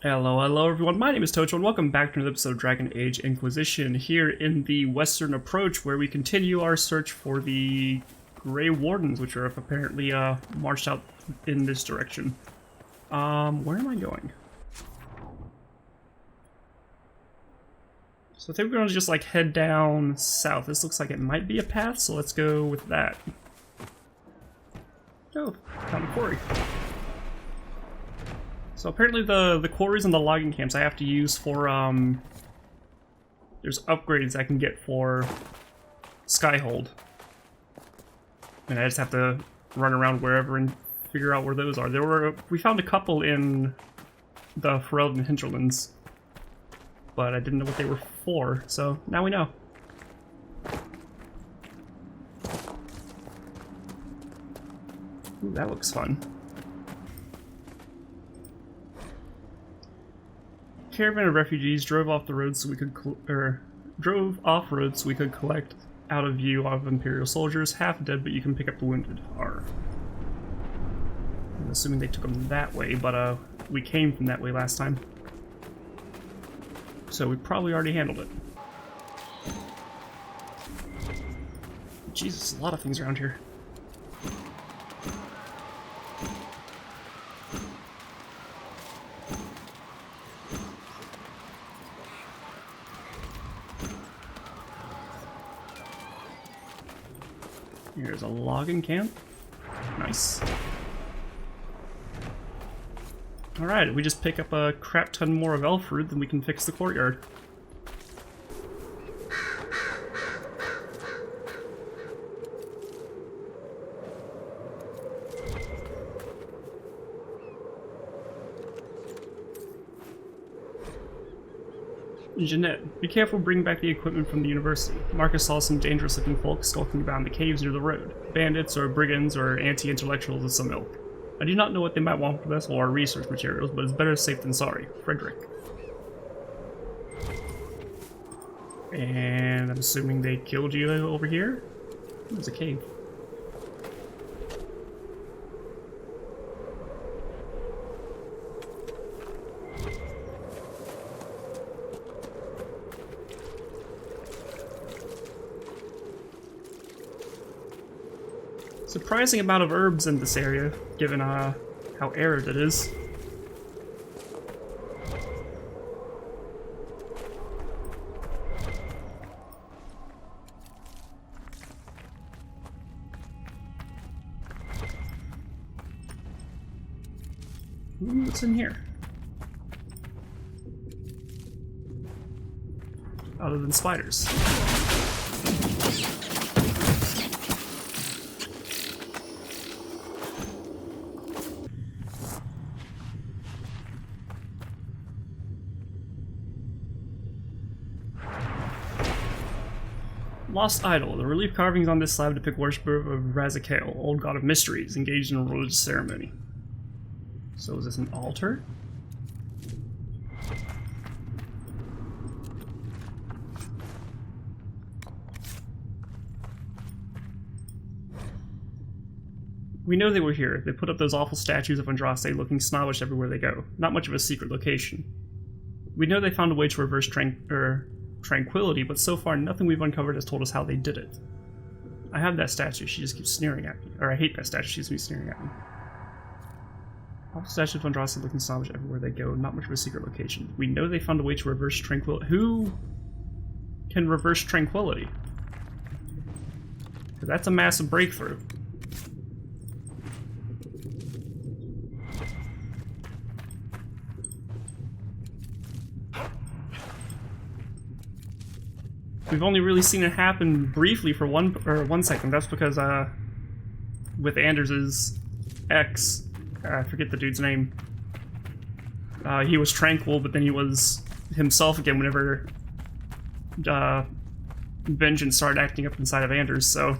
Hello everyone, my name is Tocho and welcome back to another episode of Dragon Age Inquisition here in the Western Approach, where we continue our search for the Grey Wardens, which are apparently marched out in this direction. Where am I going? So I think we're going to just like head down south. This looks like it might be a path, so let's go with that. Oh, found a quarry. So apparently the quarries and the logging camps I have to use for, there's upgrades I can get for Skyhold. And I just have to run around wherever and figure out where those are. We found a couple in the Ferelden hinterlands, but I didn't know what they were for, so now we know. Ooh, that looks fun. Caravan of refugees drove off road so we could collect out of view of Imperial soldiers, half dead, but you can pick up the wounded. I'm assuming they took them that way, but we came from that way last time, so we probably already handled it. Jesus, a lot of things around here. Here's a logging camp. Nice. Alright, if we just pick up a crap ton more of elf fruit, then we can fix the courtyard. Jeanette, be careful bringing back the equipment from the university. Marcus saw some dangerous-looking folk skulking about in the caves near the road. Bandits or brigands or anti-intellectuals of some ilk. I do not know what they might want from us or our research materials, but it's better safe than sorry. Frederick. And I'm assuming they killed you over here? There's a cave. Surprising amount of herbs in this area, given how arid it is. Ooh, what's in here? Other than spiders. Lost Idol. The relief carvings on this slab depict worshippers of Razikael, old god of mysteries, engaged in a religious ceremony. So is this an altar? We know they were here. They put up those awful statues of Andraste looking snobbish everywhere they go. Not much of a secret location. We know they found a way to reverse tranquility, but so far nothing we've uncovered has told us how they did it. I have that statue, she just keeps sneering at me. Or I hate that statue, she just keeps sneering at me. All the statues of Andraste looking snobbish everywhere they go, not much of a secret location. We know they found a way to reverse tranquility. Who can reverse tranquility? Because that's a massive breakthrough. We've only really seen it happen briefly for one second. That's because with Anders' ex, I forget the dude's name. He was tranquil, but then he was himself again whenever vengeance started acting up inside of Anders. So,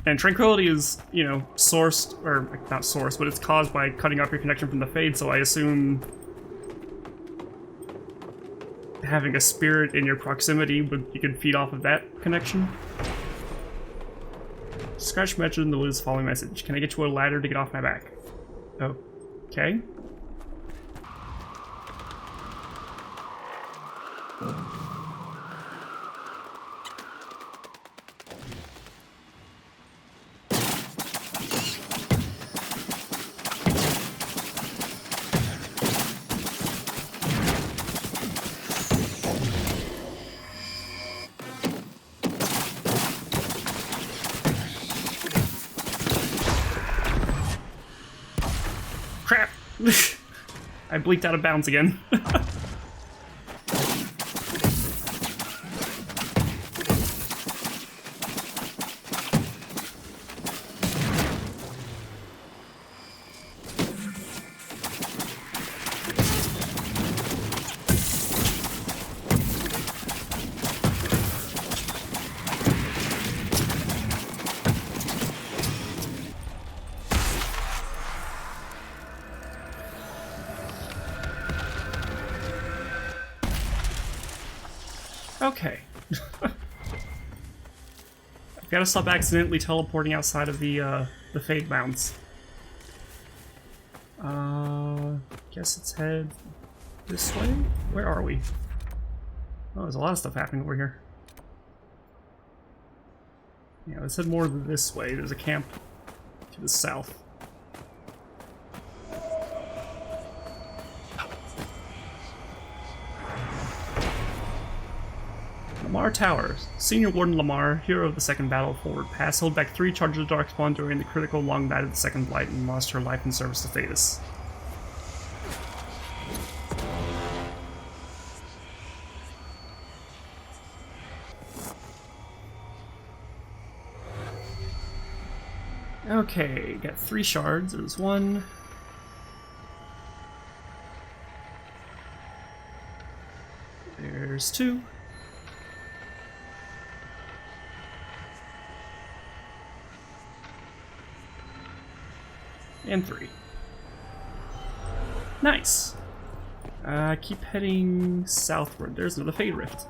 and tranquility is, you know, sourced, or not sourced, but it's caused by cutting off your connection from the Fade. So I assume having a spirit in your proximity, you can feed off of that connection. Scratch mentioned in the woods following message. Can I get you a ladder to get off my back? Okay. I bleaked out of bounds again. Okay. I've got to stop accidentally teleporting outside of the Fade Mounds. Guess let's head this way? Where are we? Oh, there's a lot of stuff happening over here. Yeah, let's head more this way. There's a camp to the south. Lamar Towers. Senior Warden Lamar, hero of the Second Battle of Forward Pass, held back 3 charges of Darkspawn during the critical long night of the Second Blight and lost her life in service to Thetis. Okay, got 3 shards. There's 1. There's 2. And 3. Nice. Keep heading southward. There's another Fade Rift.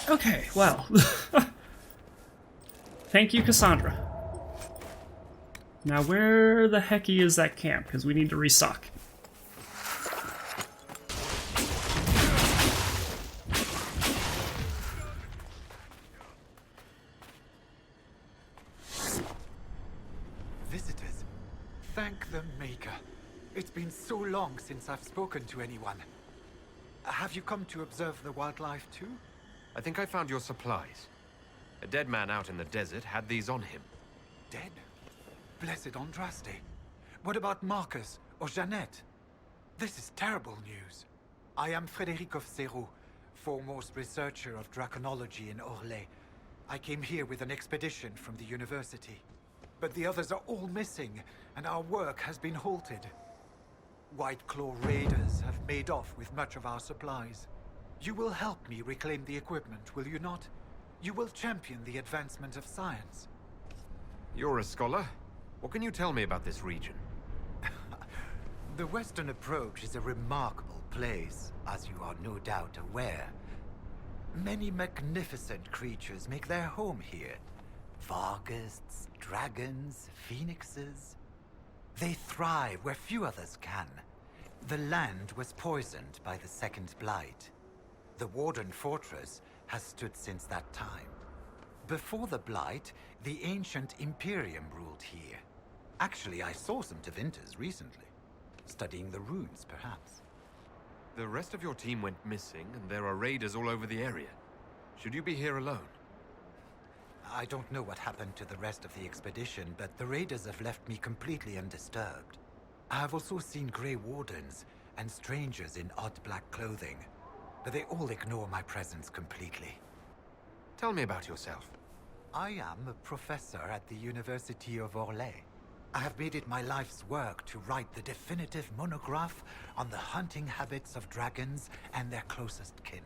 Okay, well. Thank you, Cassandra. Now, where the hecky is that camp? Because we need to restock. Visitors. Thank the Maker. It's been so long since I've spoken to anyone. Have you come to observe the wildlife too? I think I found your supplies. A dead man out in the desert had these on him. Dead? Blessed Andraste. What about Marcus or Jeannette? This is terrible news. I am Frédéric of Serrault, foremost researcher of draconology in Orlais. I came here with an expedition from the university. But the others are all missing, and our work has been halted. White Claw raiders have made off with much of our supplies. You will help me reclaim the equipment, will you not? You will champion the advancement of science. You're a scholar? What can you tell me about this region? The Western Approach is a remarkable place, as you are no doubt aware. Many magnificent creatures make their home here. Vargusts, dragons, phoenixes. They thrive where few others can. The land was poisoned by the Second Blight. The Warden Fortress has stood since that time. Before the Blight, the ancient Imperium ruled here. Actually, I saw some Tevinters recently. Studying the runes, perhaps. The rest of your team went missing, and there are raiders all over the area. Should you be here alone? I don't know what happened to the rest of the expedition, but the raiders have left me completely undisturbed. I have also seen Grey Wardens and strangers in odd black clothing, but they all ignore my presence completely. Tell me about yourself. I am a professor at the University of Orlais. I have made it my life's work to write the definitive monograph on the hunting habits of dragons and their closest kin.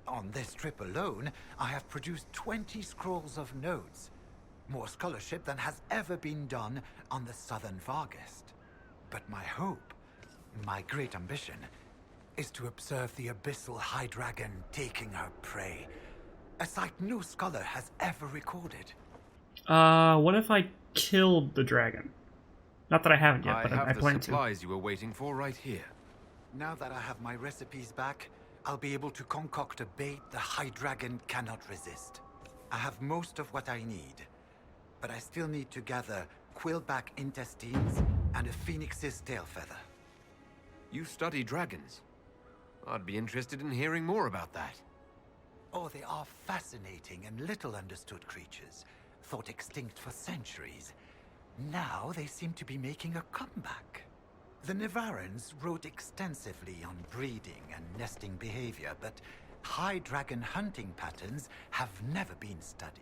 On this trip alone, I have produced 20 scrolls of notes. More scholarship than has ever been done on the Southern Vargest. But my hope, my great ambition, is to observe the abyssal high dragon taking her prey. A sight no scholar has ever recorded. What if I killed the dragon? Not that I haven't yet, but I plan to. I have the supplies you were waiting for right here. Now that I have my recipes back, I'll be able to concoct a bait the high dragon cannot resist. I have most of what I need, but I still need to gather quillback intestines and a phoenix's tail feather. You study dragons. I'd be interested in hearing more about that. Oh, they are fascinating and little understood creatures, thought extinct for centuries. Now they seem to be making a comeback. The Nevarrans wrote extensively on breeding and nesting behavior, but high dragon hunting patterns have never been studied.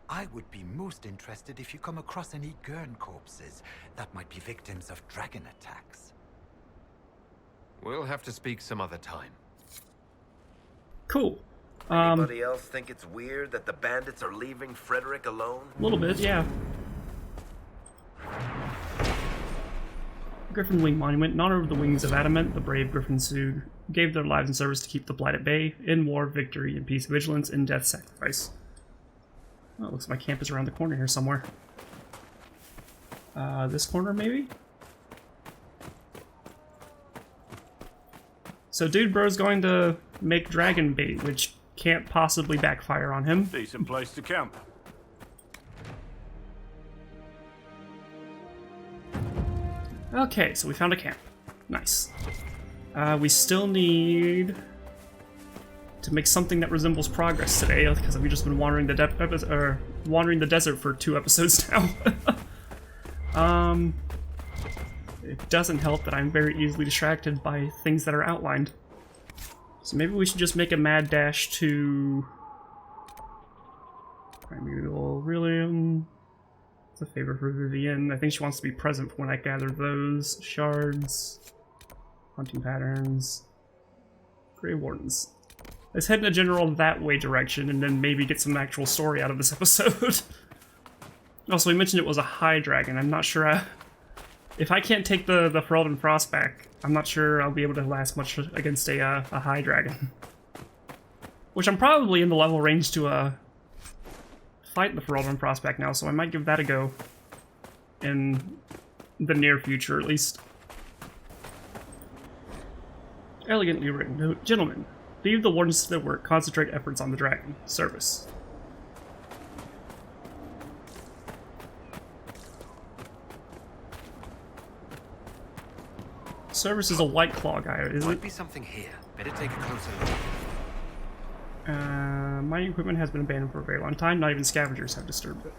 I would be most interested if you come across any Gurn corpses that might be victims of dragon attacks. We'll have to speak some other time. Cool. Anybody else think it's weird that the bandits are leaving Frederick alone? A little bit, yeah. Griffin Wing Monument. In honor of the wings of adamant, the brave Griffins who gave their lives in service to keep the blight at bay, in war, victory, in peace, vigilance, in death, sacrifice. Oh, it looks like my camp is around the corner here somewhere. This corner, maybe? So Dude Bro's going to make dragon bait, which can't possibly backfire on him. Decent place to camp. Okay, so we found a camp. Nice. We still need to make something that resembles progress today, because we've just been wandering the desert for 2 episodes now. It doesn't help that I'm very easily distracted by things that are outlined. So maybe we should just make a mad dash to Primeval Aurelium. It's a favor for Vivian. I think she wants to be present when I gather those shards. Hunting patterns. Grey Wardens. Let's head in a general that way direction and then maybe get some actual story out of this episode. Also, we mentioned it was a high dragon. I'm not sure if I can't take the Ferelden Frost back, I'm not sure I'll be able to last much against a high dragon. Which I'm probably in the level range to fight the Ferelden Frost back now, so I might give that a go. in the near future, at least. Elegantly written. No, gentlemen, leave the Wardens to their work. Concentrate efforts on the dragon. Service. Service is a White Claw guy, is Might it? be something here. Better take a closer look. Mining equipment has been abandoned for a very long time. Not even scavengers have disturbed it.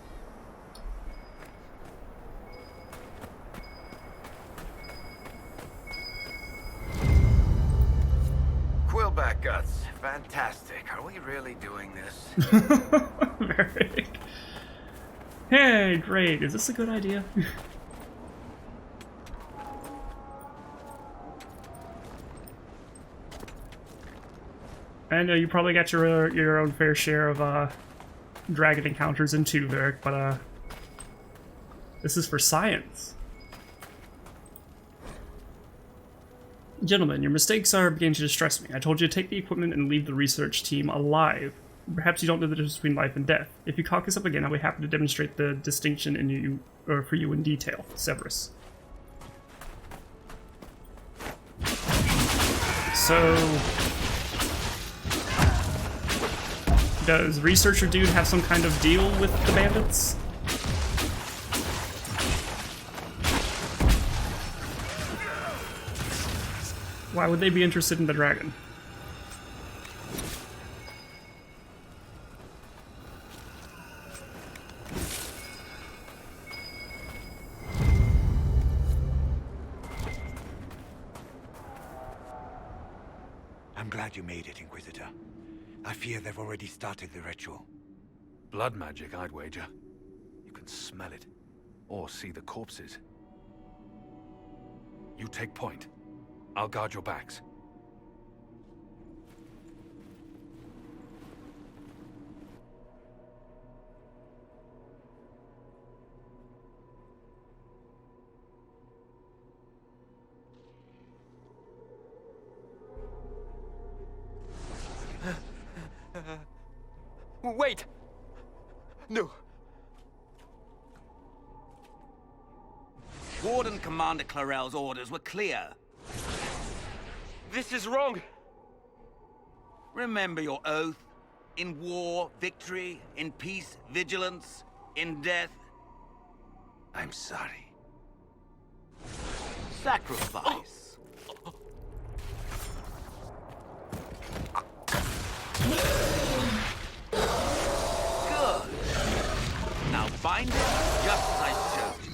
Quillback guts. Fantastic. Are we really doing this? Very. Hey, great. Is this a good idea? I know you probably got your own fair share of dragon encounters in Tuveric, but this is for science. Gentlemen, your mistakes are beginning to distress me. I told you to take the equipment and leave the research team alive. Perhaps you don't know the difference between life and death. If you caucus up again, I'll be happy to demonstrate the distinction in you, or for you in detail. Severus. So, does Researcher Dude have some kind of deal with the bandits? Why would they be interested in the dragon? I'm glad you made it, Inquisitor. I fear they've already started the ritual. Blood magic, I'd wager. You can smell it. Or see the corpses. You take point. I'll guard your backs. Wait! No. Warden Commander Clarel's orders were clear. This is wrong! Remember your oath. In war, victory. In peace, vigilance. In death, I'm sorry. sacrifice. Good. Now bind it just as I showed you.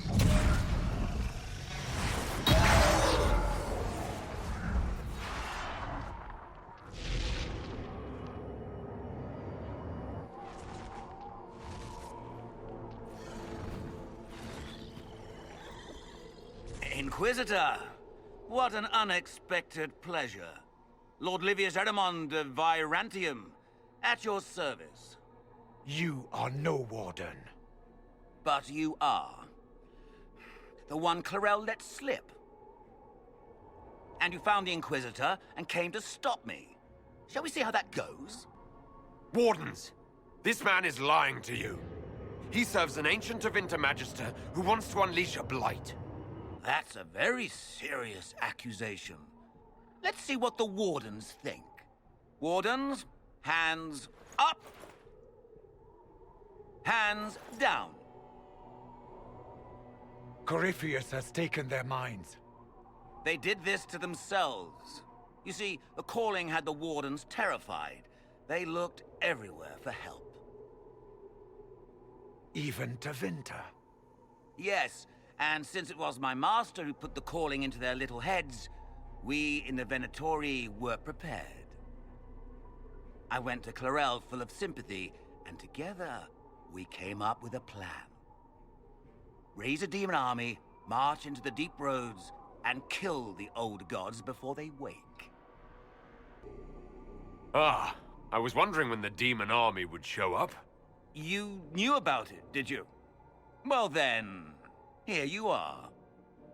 Inquisitor, what an unexpected pleasure. Lord Livius Erimond of Virantium, at your service. You are no warden. But you are. The one Clarel let slip. And you found the Inquisitor and came to stop me. Shall we see how that goes? Wardens! This man is lying to you. He serves an ancient of Intermagister who wants to unleash a blight. That's a very serious accusation. Let's see what the Wardens think. Wardens, hands up. Hands down. Corypheus has taken their minds. They did this to themselves. You see, the calling had the Wardens terrified. They looked everywhere for help. Even to Vinter. Yes, and since it was my master who put the calling into their little heads, we in the Venatori were prepared. I went to Clarel full of sympathy, and together we came up with a plan. Raise a demon army, march into the deep roads, and kill the old gods before they wake. Ah, I was wondering when the demon army would show up. You knew about it, did you? Well then, here you are.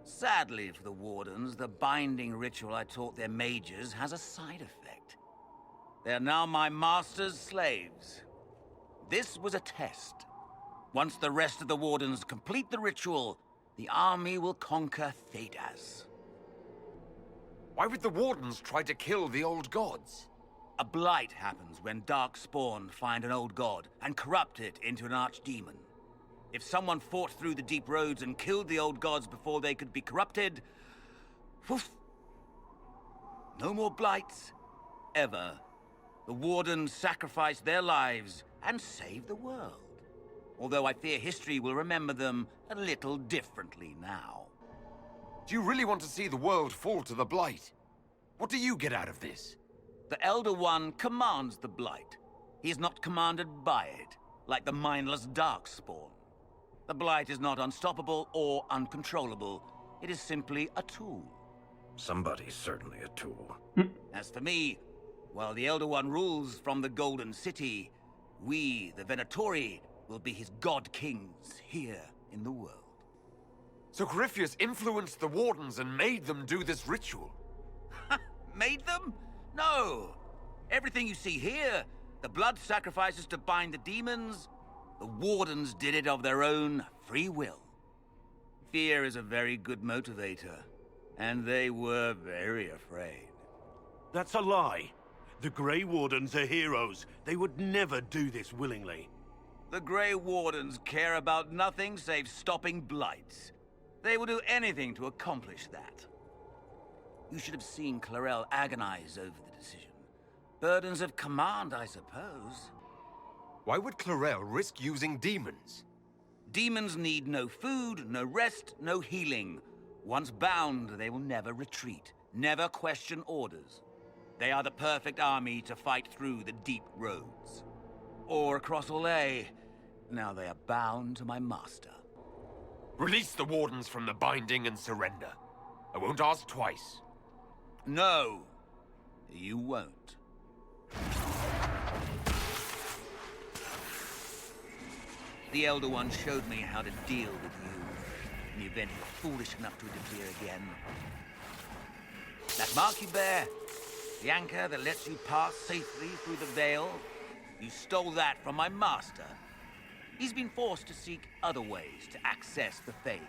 Sadly for the Wardens, the binding ritual I taught their mages has a side effect. They are now my master's slaves. This was a test. Once the rest of the Wardens complete the ritual, the army will conquer Thedas. Why would the Wardens try to kill the old gods? A blight happens when Darkspawn find an old god and corrupt it into an archdemon. If someone fought through the deep roads and killed the old gods before they could be corrupted, woof, no more blights, ever. The Wardens sacrificed their lives and saved the world. Although I fear history will remember them a little differently now. Do you really want to see the world fall to the Blight? What do you get out of this? The Elder One commands the Blight. He is not commanded by it, like the mindless Darkspawn. The Blight is not unstoppable or uncontrollable. It is simply a tool. Somebody's certainly a tool. As for me, while the Elder One rules from the Golden City, we, the Venatori, will be his god kings here in the world. So Corypheus influenced the Wardens and made them do this ritual? Made them? No! Everything you see here, the blood sacrifices to bind the demons, the Wardens did it of their own free will. Fear is a very good motivator, and they were very afraid. That's a lie. The Grey Wardens are heroes. They would never do this willingly. The Grey Wardens care about nothing save stopping blights. They will do anything to accomplish that. You should have seen Clarel agonize over the decision. Burdens of command, I suppose. Why would Clarel risk using demons? Demons need no food, no rest, no healing. Once bound, they will never retreat, never question orders. They are the perfect army to fight through the deep roads. Or across Olay. Now they are bound to my master. Release the Wardens from the binding and surrender. I won't ask twice. No, you won't. The Elder One showed me how to deal with you in the event you're foolish enough to interfere again. That mark you bear, the anchor that lets you pass safely through the veil, you stole that from my master. He's been forced to seek other ways to access the Fade.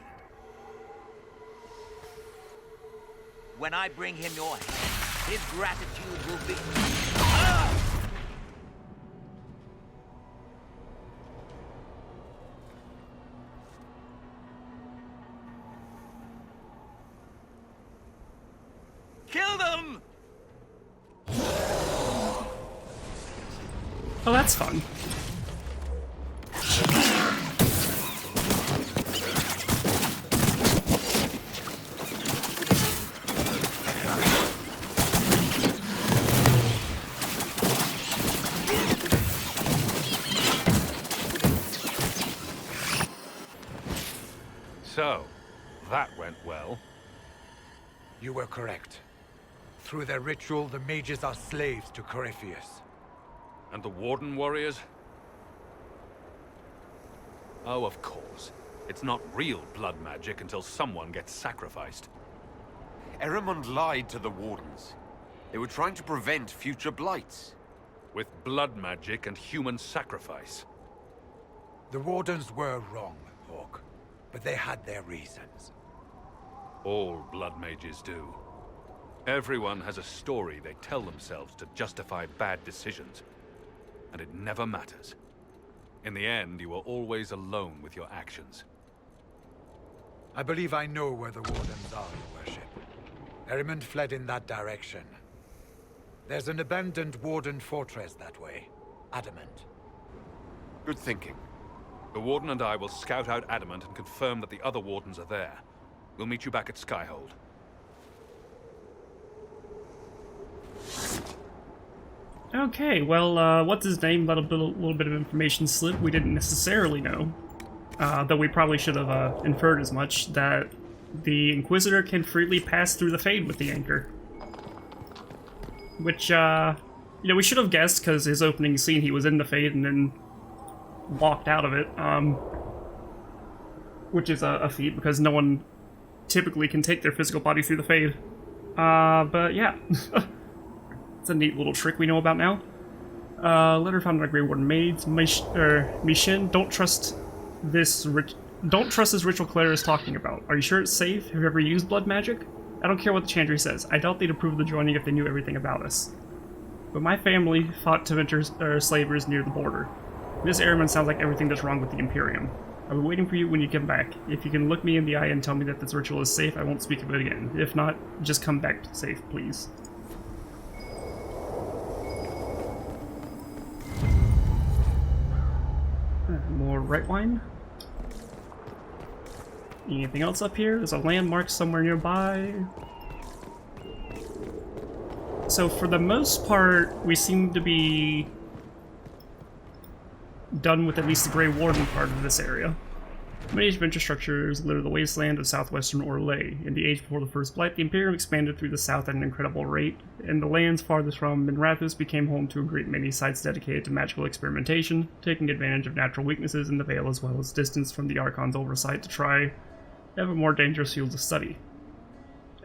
When I bring him your head, his gratitude will be... Ah! Kill them! Oh, that's fun. So, that went well. You were correct. Through their ritual, the mages are slaves to Corypheus. And the Warden warriors? Oh, of course. It's not real blood magic until someone gets sacrificed. Eramond lied to the Wardens. They were trying to prevent future blights. With blood magic and human sacrifice. The Wardens were wrong, Hawke, but they had their reasons. All blood mages do. Everyone has a story they tell themselves to justify bad decisions. And it never matters. In the end, you are always alone with your actions. I believe I know where the Wardens are, Your Worship. Eramond fled in that direction. There's an abandoned Warden fortress that way. Adamant. Good thinking. The Warden and I will scout out Adamant and confirm that the other Wardens are there. We'll meet you back at Skyhold. Okay, well, what's his name? Let a little bit of information slip we didn't necessarily know. Though we probably should have inferred as much, that the Inquisitor can freely pass through the Fade with the anchor. Which, you know, we should have guessed, because his opening scene, he was in the Fade and then walked out of it. Which is a feat, because no one typically can take their physical body through the Fade. But yeah. It's a neat little trick we know about now. Letter found by Grey Warden Maids. Mishin, don't trust this Don't trust this ritual Claire is talking about. Are you sure it's safe? Have you ever used blood magic? I don't care what the Chantry says. I doubt they'd approve of the joining if they knew everything about us. But my family fought to enter slavers near the border. This airman sounds like everything that's wrong with the Imperium. I'll be waiting for you when you come back. If you can look me in the eye and tell me that this ritual is safe, I won't speak of it again. If not, just come back safe, please. More right wine. Anything else up here? There's a landmark somewhere nearby. So for the most part, we seem to be done with at least the Grey Warden part of this area. Many adventure structures litter the wasteland of southwestern Orlais. In the age before the First Blight, the Imperium expanded through the south at an incredible rate, and the lands farthest from Minrathous became home to a great many sites dedicated to magical experimentation, taking advantage of natural weaknesses in the Vale as well as distance from the Archon's oversight to try ever more dangerous fields of study.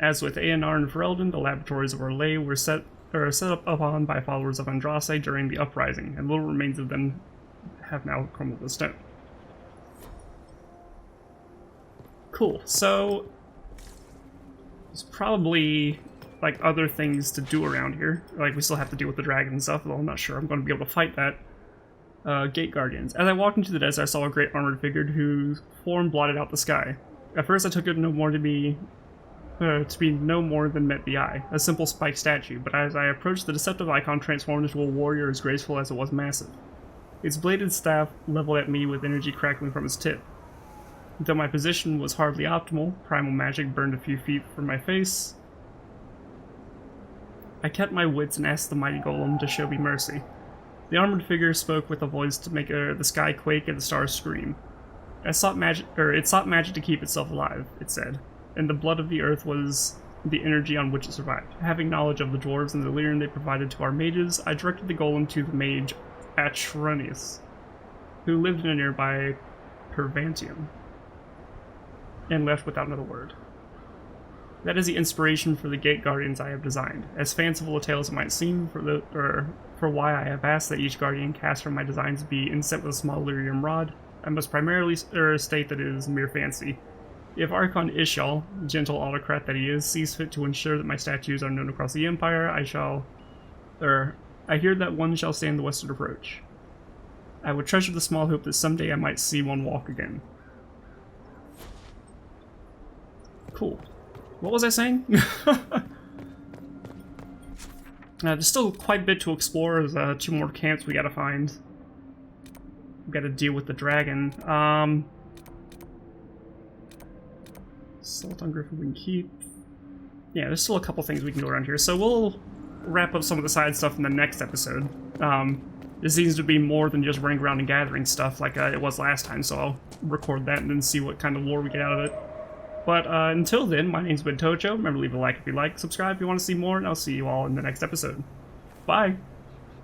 As with Aenar and Ferelden, the laboratories of Orlais were set up upon by followers of Andraste during the Uprising, and little remains of them have now crumbled to stone. Cool, so there's probably like other things to do around here. Like we still have to deal with the dragon and stuff, although I'm not sure I'm going to be able to fight that. Gate Guardians. As I walked into the desert, I saw a great armored figure whose form blotted out the sky. At first I took it no more to be no more than met the eye, a simple spiked statue, but as I approached, the deceptive icon transformed into a warrior as graceful as it was massive. Its bladed staff leveled at me with energy crackling from its tip. Though my position was hardly optimal, primal magic burned a few feet from my face. I kept my wits and asked the mighty golem to show me mercy. The armored figure spoke with a voice to make the sky quake and the stars scream. It sought magic to keep itself alive, it said, and the blood of the earth was the energy on which it survived. Having knowledge of the dwarves and the lyrium they provided to our mages, I directed the golem to the mage Atronius, who lived in a nearby Pervantium, and left without another word. That is the inspiration for the Gate Guardians I have designed. As fanciful a tale as it might seem, for why I have asked that each Guardian cast from my designs be inset with a small lyrium rod, I must primarily state that it is mere fancy. If Archon Ishal, gentle autocrat that he is, sees fit to ensure that my statues are known across the Empire, I hear that one shall stand the western approach. I would treasure the small hope that someday I might see one walk again. Cool. What was I saying? There's still quite a bit to explore. There's 2 more camps we gotta find. We gotta deal with the dragon. Assault on Griffin Keep. Yeah, there's still a couple things we can go around here. So we'll wrap up some of the side stuff in the next episode. This seems to be more than just running around and gathering stuff like it was last time, so I'll record that and then see what kind of lore we get out of it. But until then, my name's been Tocho. Remember to leave a like if you like, subscribe if you want to see more, and I'll see you all in the next episode. Bye!